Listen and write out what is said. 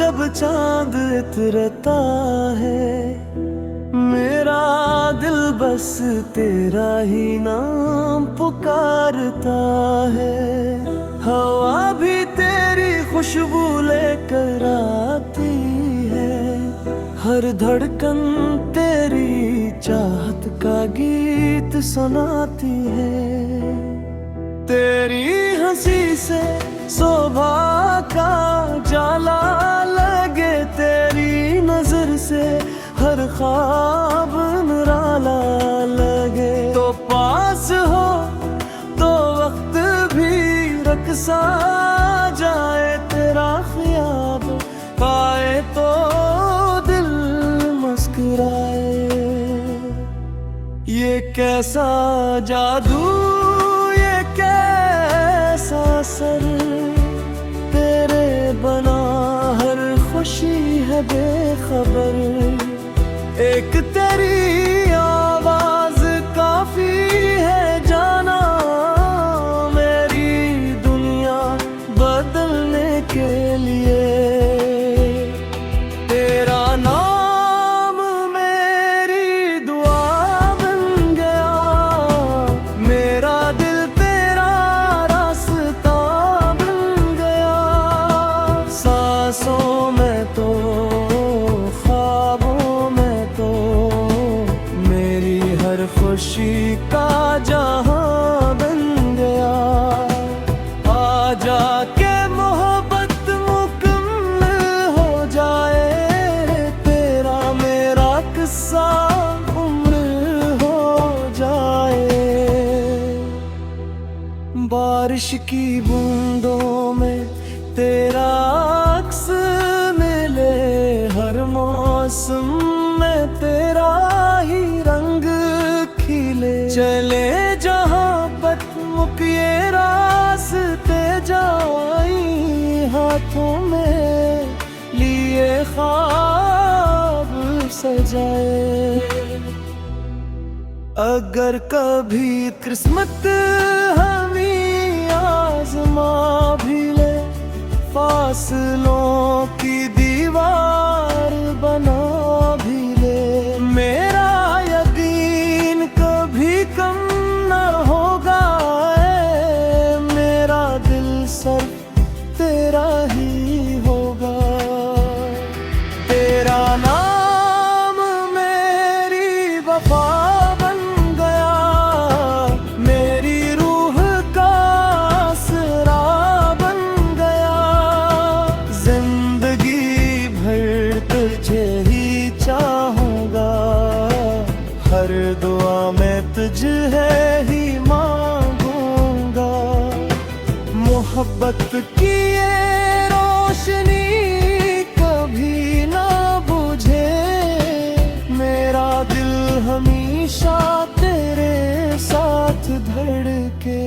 जब चांद इतरता है, मेरा दिल बस तेरा ही नाम पुकारता है। हवा भी तेरी खुशबू लेकर आती है, हर धड़कन तेरी चाहत का गीत सुनाती है। तेरी हंसी से शोभा का जाला लगे, तेरी नजर से हर ख्वाब निराला लगे। तो पास हो तो वक्त भी रक्सा जाए, तेरा ख्याल पाए तो दिल मुस्कुराए। ये कैसा जादू, ये कैसा असर, तेरे बना हर खुशी है बेखबर। एक तेरी आवाज काफी है जाना, मेरी दुनिया बदलने के लिए। तेरा नाम मेरी दुआ बन गया, मेरा दिल तेरा रास्ता बन गया। सांसों में तो ख्वाबों में तो मेरी हर खुशी का जहां बन गया। आजा के मोहब्बत मुकम्मल हो जाए, तेरा मेरा किस्सा उम्र हो जाए। बारिश की बूंदों में तेरा अक्स मिले, हर मौसम में तेरा ही रंग खिले। चले जहां पथमुख ये रास्ते जाई, हाथों में लिए ख्वाब सजाए। अगर कभी किस्मत हमें आजमा भी ले, फासलों की दीवार बना भी ले, मेरा यकीन कभी कम न होगा। मेरा दिल सिर्फ तेरा ही होगा। तेरा नाम मेरी वफा बन गया, मेरी रूह का आसरा बन गया। जिंदगी भर तुझे ही चाहूंगा, हर दुआ में तुझे ही मांगूंगा। मोहब्बत की ये रोशनी कभी ना बुझे, मेरा दिल हमेशा तेरे साथ धड़के।